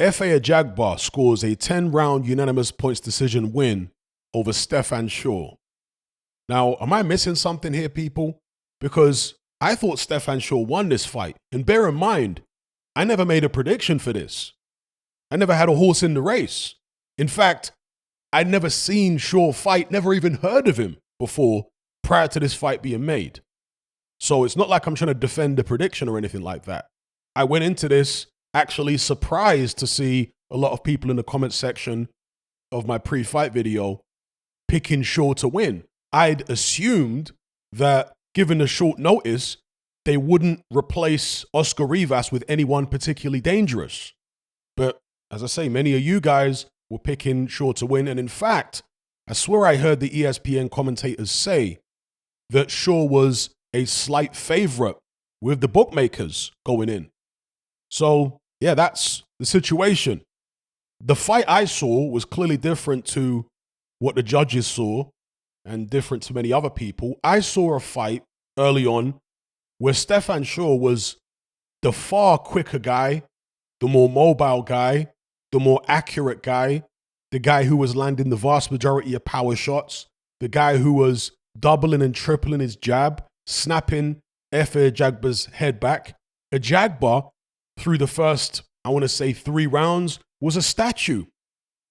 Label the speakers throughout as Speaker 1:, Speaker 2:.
Speaker 1: Efe Ajagba scores a 10-round unanimous points decision win over Stephan Shaw. Now, am I missing something here, people? Because I thought Stephan Shaw won this fight. And bear in mind, I never made a prediction for this. I never had a horse in the race. In fact, I'd never seen Shaw fight, never even heard of him before prior to this fight being made. So it's not like I'm trying to defend the prediction or anything like that. I went into this actually surprised to see a lot of people in the comment section of my pre-fight video picking Shaw to win. I'd assumed that given the short notice, they wouldn't replace Oscar Rivas with anyone particularly dangerous. But as I say, many of you guys were picking Shaw to win. And in fact, I swear I heard the ESPN commentators say that Shaw was a slight favorite with the bookmakers going in. So, yeah, that's the situation. The fight I saw was clearly different to what the judges saw and different to many other people. I saw a fight early on where Stephan Shaw was the far quicker guy, the more mobile guy, the more accurate guy, the guy who was landing the vast majority of power shots, the guy who was doubling and tripling his jab, snapping Efe Ajagba's head back. Ajagba, through the first, I want to say 3 rounds, was a statue.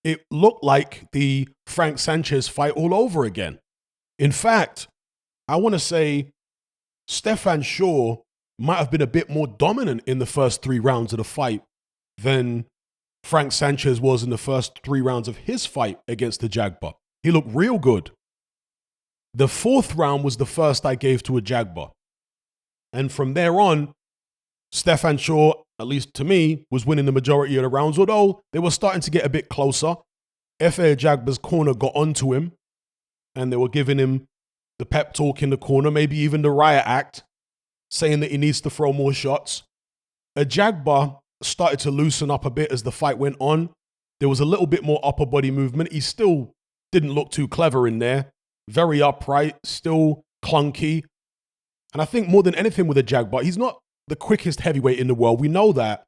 Speaker 1: It looked like the Frank Sanchez fight all over again. In fact, I want to say Stephan Shaw might have been a bit more dominant in the first 3 rounds of the fight than Frank Sanchez was in the first 3 rounds of his fight against Ajagba. He looked real good. The 4th round was the first I gave to Ajagba. And from there on, Stephan Shaw, at least to me, was winning the majority of the rounds, although they were starting to get a bit closer. Efe Ajagba's corner got onto him, and they were giving him the pep talk in the corner, maybe even the riot act, saying that he needs to throw more shots. Ajagba started to loosen up a bit as the fight went on. There was a little bit more upper body movement. He still didn't look too clever in there. Very upright, still clunky. And I think more than anything with Ajagba, he's not the quickest heavyweight in the world. We know that.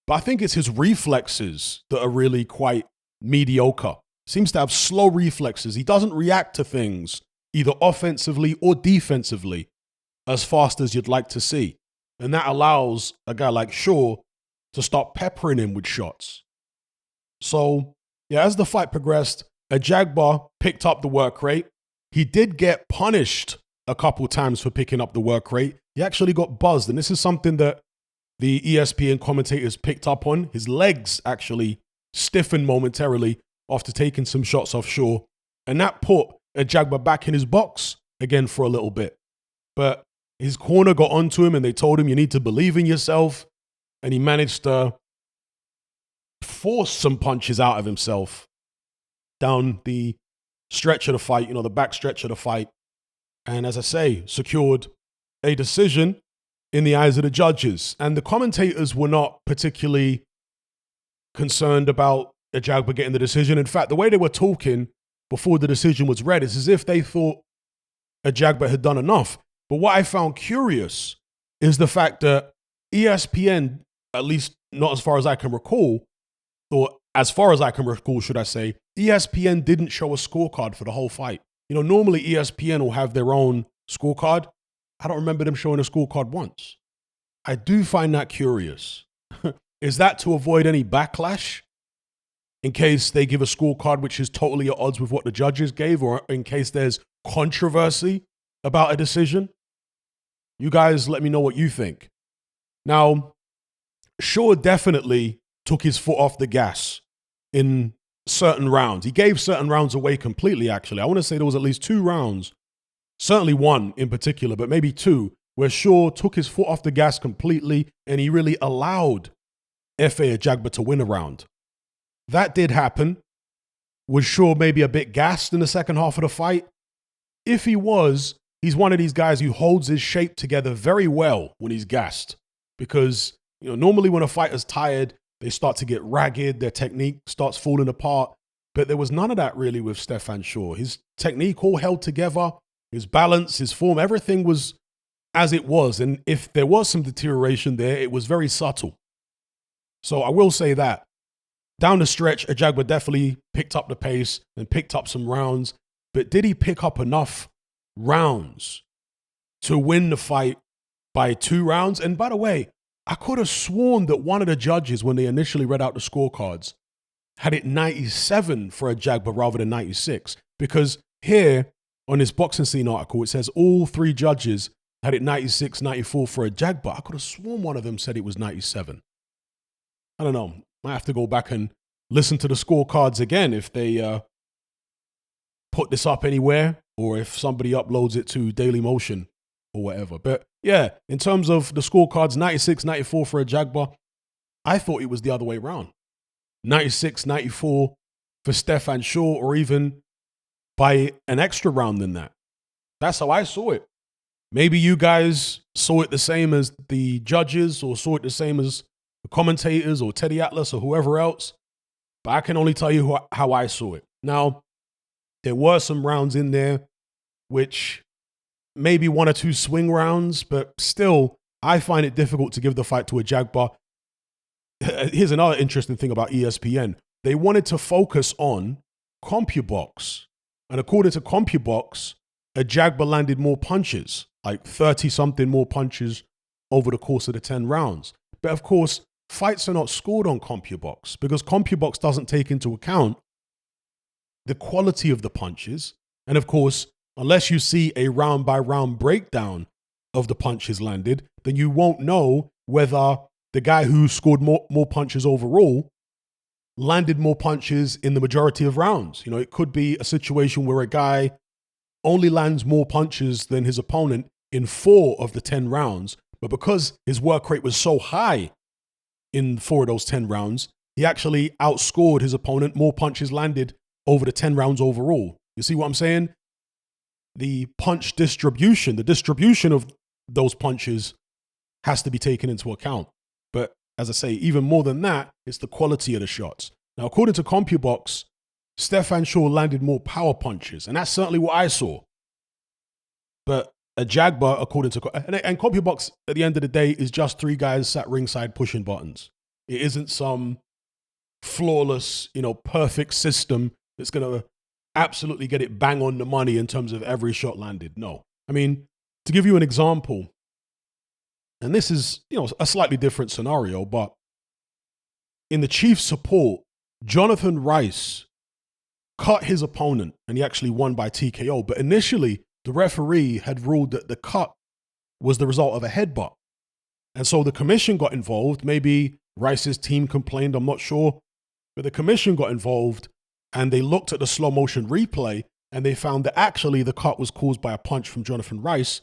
Speaker 1: But I think it's his reflexes that are really quite mediocre. Seems to have slow reflexes. He doesn't react to things, either offensively or defensively, as fast as you'd like to see. And that allows a guy like Shaw to start peppering him with shots. So, yeah, as the fight progressed, Ajagba picked up the work rate. He did get punished a couple times for picking up the work rate. He actually got buzzed, and this is something that the ESPN commentators picked up on. His legs actually stiffened momentarily after taking some shots off Shaw, and that put Ajagba back in his box again for a little bit. But his corner got onto him, and they told him, you need to believe in yourself, and he managed to force some punches out of himself down the stretch of the fight, the back stretch of the fight. And as I say, secured a decision in the eyes of the judges. And the commentators were not particularly concerned about Ajagba getting the decision. In fact, the way they were talking before the decision was read is as if they thought Ajagba had done enough. But what I found curious is the fact that ESPN, at least not as far as I can recall, or as far as I can recall, should I say, ESPN didn't show a scorecard for the whole fight. Normally ESPN will have their own scorecard. I don't remember them showing a scorecard once. I do find that curious. Is that to avoid any backlash? In case they give a scorecard which is totally at odds with what the judges gave, or in case there's controversy about a decision? You guys let me know what you think. Now, Shaw definitely took his foot off the gas in certain rounds. He gave certain rounds away completely, actually. I want to say there was at least 2 rounds, certainly 1 in particular, but maybe 2, where Shaw took his foot off the gas completely and he really allowed Efe Ajagba to win a round. That did happen. Was Shaw maybe a bit gassed in the second half of the fight? If he was, he's one of these guys who holds his shape together very well when he's gassed. Because, normally when a fighter's tired, they start to get ragged, their technique starts falling apart. But there was none of that really with Stephan Shaw. His technique all held together, his balance, his form, everything was as it was. And if there was some deterioration there, it was very subtle. So I will say that. Down the stretch, Ajagba definitely picked up the pace and picked up some rounds. But did he pick up enough rounds to win the fight by 2 rounds? And by the way, I could have sworn that one of the judges, when they initially read out the scorecards, had it 97 for Ajagba rather than 96. Because here on this Boxing Scene article, it says all 3 judges had it 96, 94 for Ajagba. I could have sworn one of them said it was 97. I don't know. Might have to go back and listen to the scorecards again if they put this up anywhere or if somebody uploads it to Daily Motion or whatever. But yeah, in terms of the scorecards, 96, 94 for Ajagba, I thought it was the other way around. 96, 94 for Stephan Shaw, or even by an extra round than that. That's how I saw it. Maybe you guys saw it the same as the judges or saw it the same as the commentators or Teddy Atlas or whoever else. But I can only tell you how I saw it. Now, there were some rounds in there which maybe 1 or 2 swing rounds, but still, I find it difficult to give the fight to Ajagba. Here's another interesting thing about ESPN. They wanted to focus on CompuBox. And according to CompuBox, Ajagba landed more punches, like 30-something more punches over the course of the 10 rounds. But of course, fights are not scored on CompuBox because CompuBox doesn't take into account the quality of the punches. And of course, unless you see a round-by-round breakdown of the punches landed, then you won't know whether the guy who scored more punches overall landed more punches in the majority of rounds. You know, it could be a situation where a guy only lands more punches than his opponent in 4 of the 10 rounds, but because his work rate was so high in 4 of those 10 rounds, he actually outscored his opponent, more punches landed over the 10 rounds overall. You see what I'm saying? The punch distribution, the distribution of those punches has to be taken into account. But as I say, even more than that, it's the quality of the shots. Now, according to CompuBox, Stephan Shaw landed more power punches, and that's certainly what I saw. But Ajagba, according to... And CompuBox, at the end of the day, is just 3 guys sat ringside pushing buttons. It isn't some flawless, perfect system that's going to absolutely get it bang on the money in terms of every shot landed. No. I mean, to give you an example, and this is, a slightly different scenario, but in the chief support, Jonathan Rice cut his opponent and he actually won by TKO. But initially, the referee had ruled that the cut was the result of a headbutt. And so the commission got involved. Maybe Rice's team complained, I'm not sure. But the commission got involved and they looked at the slow motion replay and they found that actually the cut was caused by a punch from Jonathan Rice.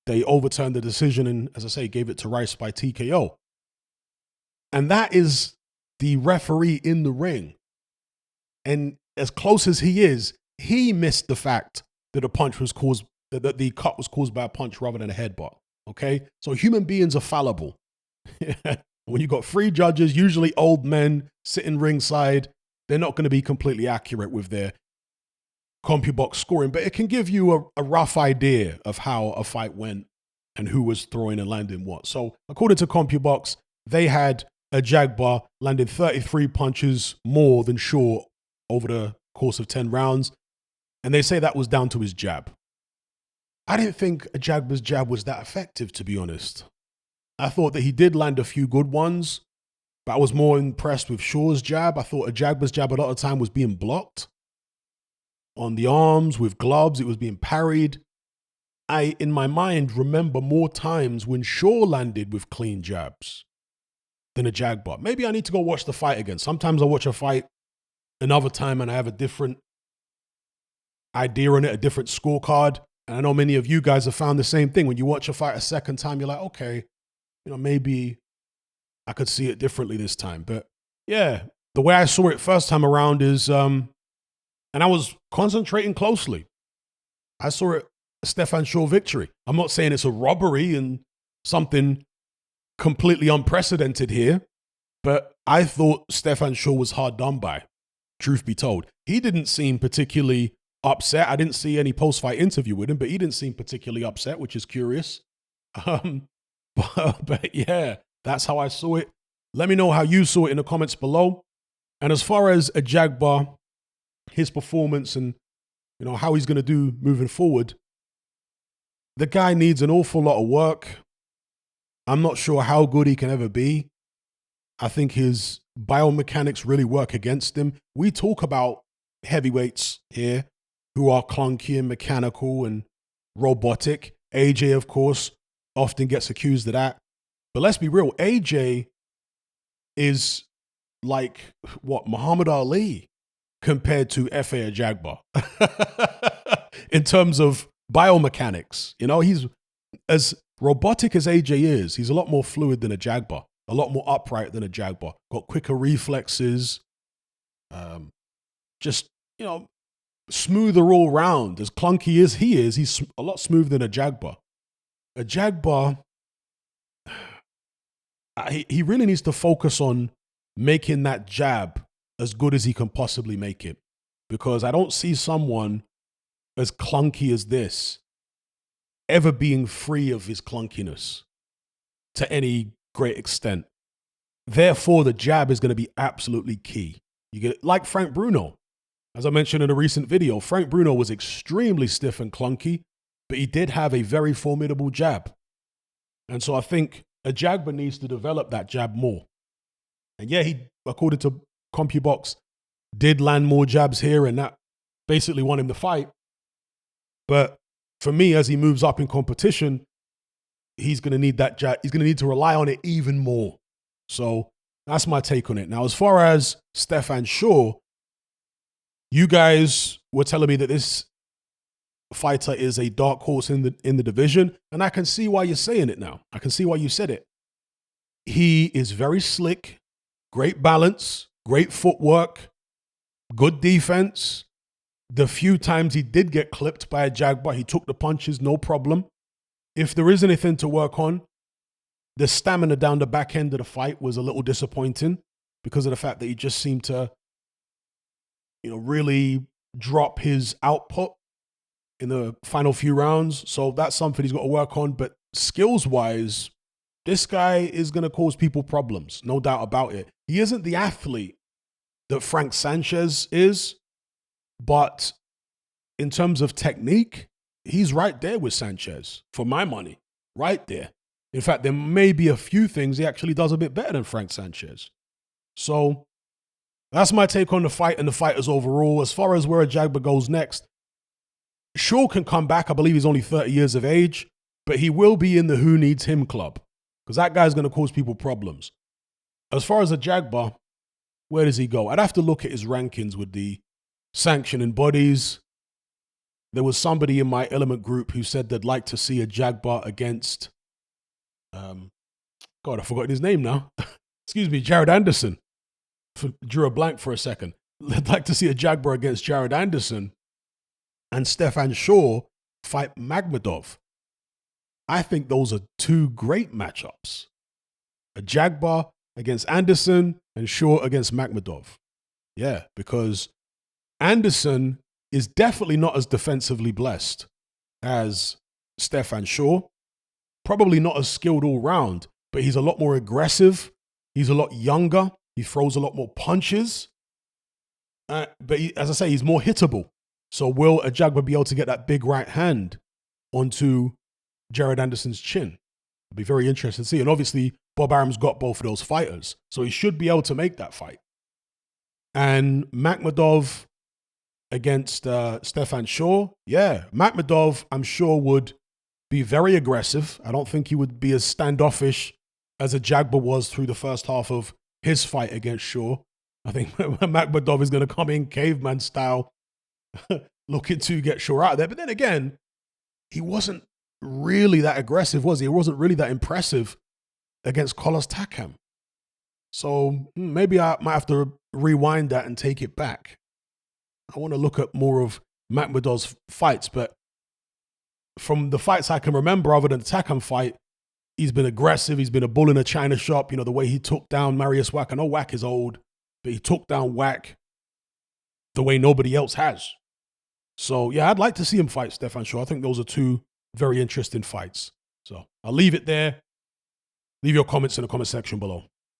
Speaker 1: They overturned the decision and, as I say, gave it to Rice by TKO. And that is the referee in the ring. And as close as he is, he missed the fact that that the cut was caused by a punch rather than a headbutt. Okay? So human beings are fallible. When you've got 3 judges, usually old men, sitting ringside, they're not going to be completely accurate with their CompuBox scoring, but it can give you a rough idea of how a fight went and who was throwing and landing what. So according to CompuBox, they had Ajagba landed 33 punches more than Shaw over the course of 10 rounds, and they say that was down to his jab. I didn't think Ajagba's jab was that effective, to be honest. I thought that he did land a few good ones, but I was more impressed with Shaw's jab. I thought Ajagba's jab a lot of the time was being blocked. On the arms, with gloves, it was being parried. I, in my mind, remember more times when Shaw landed with clean jabs than Ajagba. Maybe I need to go watch the fight again. Sometimes I watch a fight another time and I have a different idea on it, a different scorecard. And I know many of you guys have found the same thing. When you watch a fight a second time, you're like, okay, maybe I could see it differently this time. But yeah, the way I saw it first time around is, and I was concentrating closely. I saw it a Stephan Shaw victory. I'm not saying it's a robbery and something completely unprecedented here, but I thought Stephan Shaw was hard done by, truth be told. He didn't seem particularly upset. I didn't see any post-fight interview with him, but he didn't seem particularly upset, which is curious. But yeah, that's how I saw it. Let me know how you saw it in the comments below. And as far as Ajagba, his performance and how he's going to do moving forward, the guy needs an awful lot of work. I'm not sure how good he can ever be. I think his biomechanics really work against him. We talk about heavyweights here who are clunky and mechanical and robotic. AJ, of course, often gets accused of that. But let's be real, AJ is like, Muhammad Ali compared to Efe Ajagba in terms of biomechanics. He's as robotic as AJ is, he's a lot more fluid than Ajagba, a lot more upright than Ajagba, got quicker reflexes, just, smoother all round. As clunky as he is, he's a lot smoother than Ajagba. Ajagba, he really needs to focus on making that jab as good as he can possibly make it, because I don't see someone as clunky as this ever being free of his clunkiness to any great extent. Therefore, the jab is going to be absolutely key. You get like Frank Bruno. As I mentioned in a recent video, Frank Bruno was extremely stiff and clunky, but he did have a very formidable jab. And so I think Ajagba needs to develop that jab more. And yeah, he, according to CompuBox, did land more jabs here, and that basically won him the fight. But for me, as he moves up in competition, he's going to need that jab. He's going to need to rely on it even more. So that's my take on it. Now, as far as Stephan Shaw, you guys were telling me that this fighter is a dark horse in the division, and I can see why you're saying it now. I can see why you said it. He is very slick, great balance, great footwork, good defense. The few times he did get clipped by Ajagba, he took the punches, no problem. If there is anything to work on, the stamina down the back end of the fight was a little disappointing because of the fact that he just seemed to, really drop his output in the final few rounds. So that's something he's got to work on. But skills-wise, this guy is going to cause people problems, no doubt about it. He isn't the athlete that Frank Sanchez is, but in terms of technique, he's right there with Sanchez, for my money, right there. In fact, there may be a few things he actually does a bit better than Frank Sanchez. So that's my take on the fight and the fighters overall. As far as where Ajagba goes next, Shaw can come back. I believe he's only 30 years of age, but he will be in the Who Needs Him club because that guy's going to cause people problems. As far as Ajagba, where does he go? I'd have to look at his rankings with the sanctioning bodies. There was somebody in my Element group who said they'd like to see Ajagba against, God, I've forgotten his name now. Excuse me, Jared Anderson. Drew a blank for a second. They'd like to see Ajagba against Jared Anderson and Stephan Shaw fight Magmadov. I think those are two great matchups. Ajagba against Anderson and Shaw against Magmadov. Yeah, because Anderson is definitely not as defensively blessed as Stephan Shaw. Probably not as skilled all round, but he's a lot more aggressive. He's a lot younger. He throws a lot more punches. But as I say, he's more hittable. So will Ajagba be able to get that big right hand onto Jared Anderson's chin? It'll be very interesting to see. And obviously, Bob Arum's got both of those fighters. So he should be able to make that fight. And Magmadov against Stephan Shaw. Yeah, Magmadov, I'm sure, would be very aggressive. I don't think he would be as standoffish as Ajagba was through the first half of his fight against Shaw. I think Magmadov is going to come in caveman style, looking to get Shaw out of there. But then again, he wasn't really that aggressive, was he? He wasn't really that impressive against Kolos Takam. So maybe I might have to rewind that and take it back. I want to look at more of Magmadov's fights, but from the fights I can remember, other than the Takam fight, he's been aggressive. He's been a bull in a china shop. The way he took down Marius Wack. I know Wack is old, but he took down Wack the way nobody else has. So, yeah, I'd like to see him fight Stephan Shaw. I think those are two very interesting fights. So I'll leave it there. Leave your comments in the comment section below.